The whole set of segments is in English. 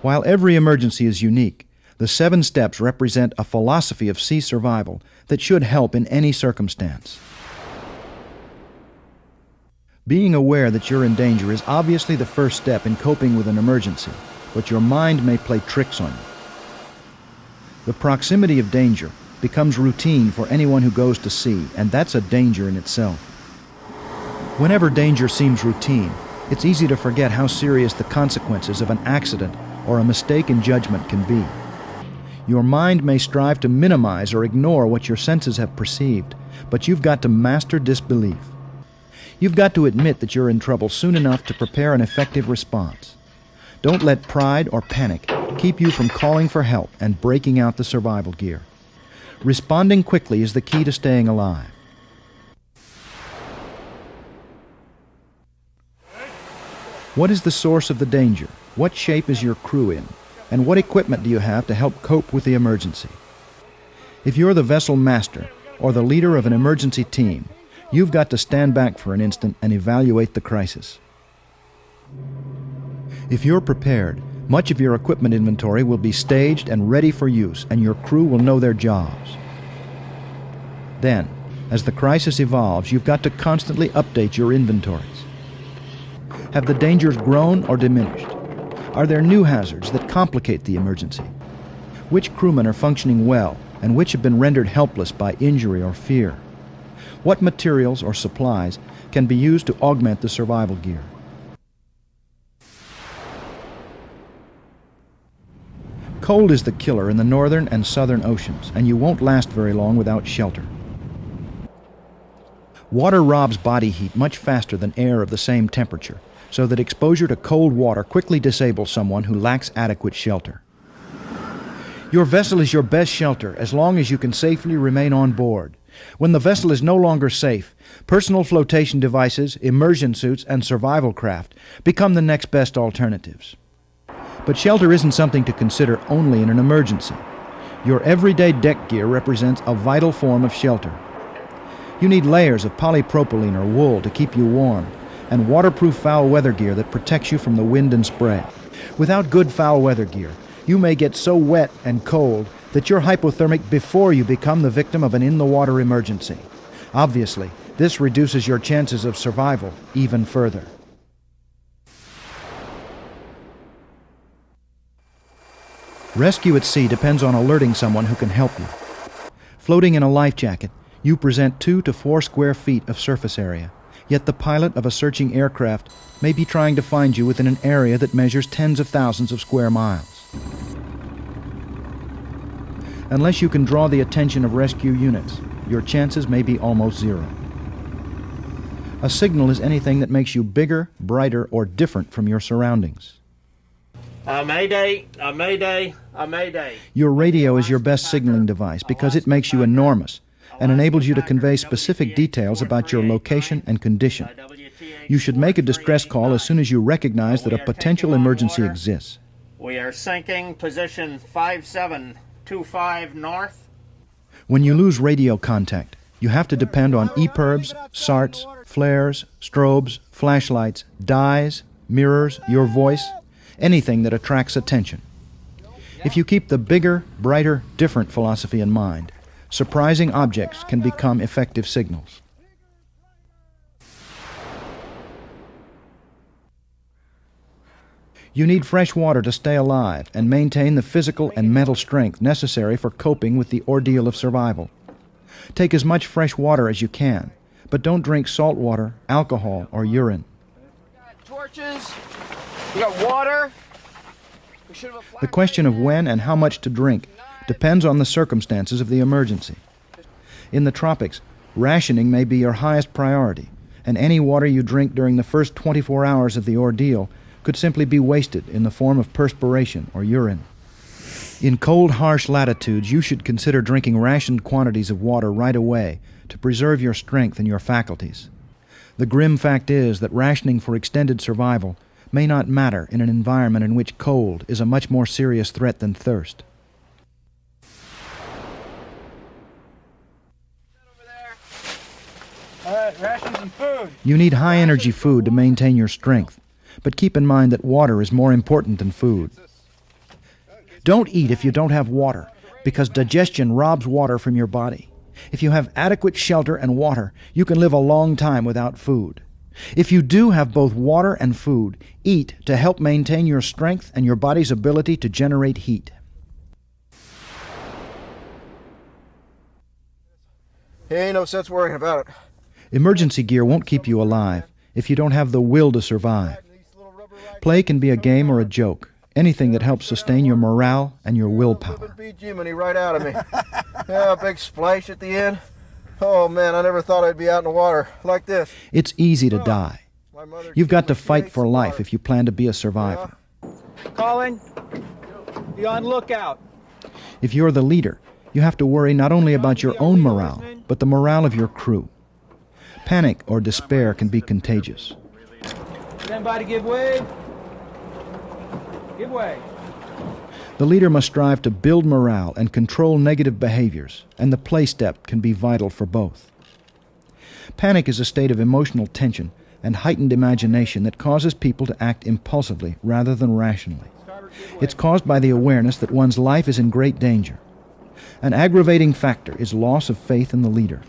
While every emergency is unique, the 7 steps represent a philosophy of sea survival that should help in any circumstance. Being aware that you're in danger is obviously the first step in coping with an emergency, but your mind may play tricks on you. The proximity of danger becomes routine for anyone who goes to sea, and that's a danger in itself. Whenever danger seems routine, it's easy to forget how serious the consequences of an accident or a mistake in judgment can be. Your mind may strive to minimize or ignore what your senses have perceived, but you've got to master disbelief. You've got to admit that you're in trouble soon enough to prepare an effective response. Don't let pride or panic keep you from calling for help and breaking out the survival gear. Responding quickly is the key to staying alive. What is the source of the danger? What shape is your crew in? And what equipment do you have to help cope with the emergency? If you're the vessel master or the leader of an emergency team, you've got to stand back for an instant and evaluate the crisis. If you're prepared, much of your equipment inventory will be staged and ready for use, and your crew will know their jobs. Then, as the crisis evolves, you've got to constantly update your inventories. Have the dangers grown or diminished? Are there new hazards that complicate the emergency? Which crewmen are functioning well, and which have been rendered helpless by injury or fear? What materials or supplies can be used to augment the survival gear? Cold is the killer in the northern and southern oceans, and you won't last very long without shelter. Water robs body heat much faster than air of the same temperature, so that exposure to cold water quickly disables someone who lacks adequate shelter. Your vessel is your best shelter as long as you can safely remain on board. When the vessel is no longer safe, personal flotation devices, immersion suits, and survival craft become the next best alternatives. But shelter isn't something to consider only in an emergency. Your everyday deck gear represents a vital form of shelter. You need layers of polypropylene or wool to keep you warm, and waterproof foul weather gear that protects you from the wind and spray. Without good foul weather gear, you may get so wet and cold that you're hypothermic before you become the victim of an in-the-water emergency. Obviously, this reduces your chances of survival even further. Rescue at sea depends on alerting someone who can help you. Floating in a life jacket, you present 2 to 4 square feet of surface area, yet the pilot of a searching aircraft may be trying to find you within an area that measures tens of thousands of square miles. Unless you can draw the attention of rescue units, your chances may be almost zero. A signal is anything that makes you bigger, brighter, or different from your surroundings. Mayday, mayday, mayday. Your radio is your best signaling device because it makes you enormous and enables you to convey specific details about your location and condition. You should make a distress call as soon as you recognize that a potential emergency exists. We are sinking, position 5725 north. When you lose radio contact, you have to depend on EPIRBs, SARTs, flares, strobes, flashlights, dyes, mirrors, your voice, anything that attracts attention. If you keep the bigger, brighter, different philosophy in mind, surprising objects can become effective signals. You need fresh water to stay alive and maintain the physical and mental strength necessary for coping with the ordeal of survival. Take as much fresh water as you can, but don't drink salt water, alcohol, or urine. We got torches, we got water. The question of when and how much to drink depends on the circumstances of the emergency. In the tropics, rationing may be your highest priority, and any water you drink during the first 24 hours of the ordeal could simply be wasted in the form of perspiration or urine. In cold, harsh latitudes, you should consider drinking rationed quantities of water right away to preserve your strength and your faculties. The grim fact is that rationing for extended survival may not matter in an environment in which cold is a much more serious threat than thirst. All right, rations and food. You need high-energy food to maintain your strength, but keep in mind that water is more important than food. Don't eat if you don't have water, because digestion robs water from your body. If you have adequate shelter and water, you can live a long time without food. If you do have both water and food, eat to help maintain your strength and your body's ability to generate heat. Ain't no sense worrying about it. Emergency gear won't keep you alive if you don't have the will to survive. Play can be a game or a joke, anything that helps sustain your morale and your willpower. Beat Jiminy right out of me. Yeah, a big splash at the end. Oh man, I never thought I'd be out in the water like this. It's easy to die. You've got to fight for life if you plan to be a survivor. Colin, be on lookout. If you're the leader, you have to worry not only about your own morale, but the morale of your crew. Panic or despair can be contagious. Stand by to give way. Give way. The leader must strive to build morale and control negative behaviors, and the play step can be vital for both. Panic is a state of emotional tension and heightened imagination that causes people to act impulsively rather than rationally. It's caused by the awareness that one's life is in great danger. An aggravating factor is loss of faith in the leader.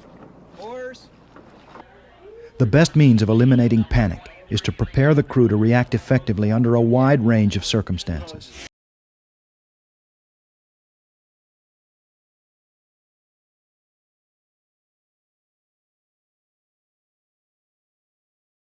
The best means of eliminating panic is to prepare the crew to react effectively under a wide range of circumstances.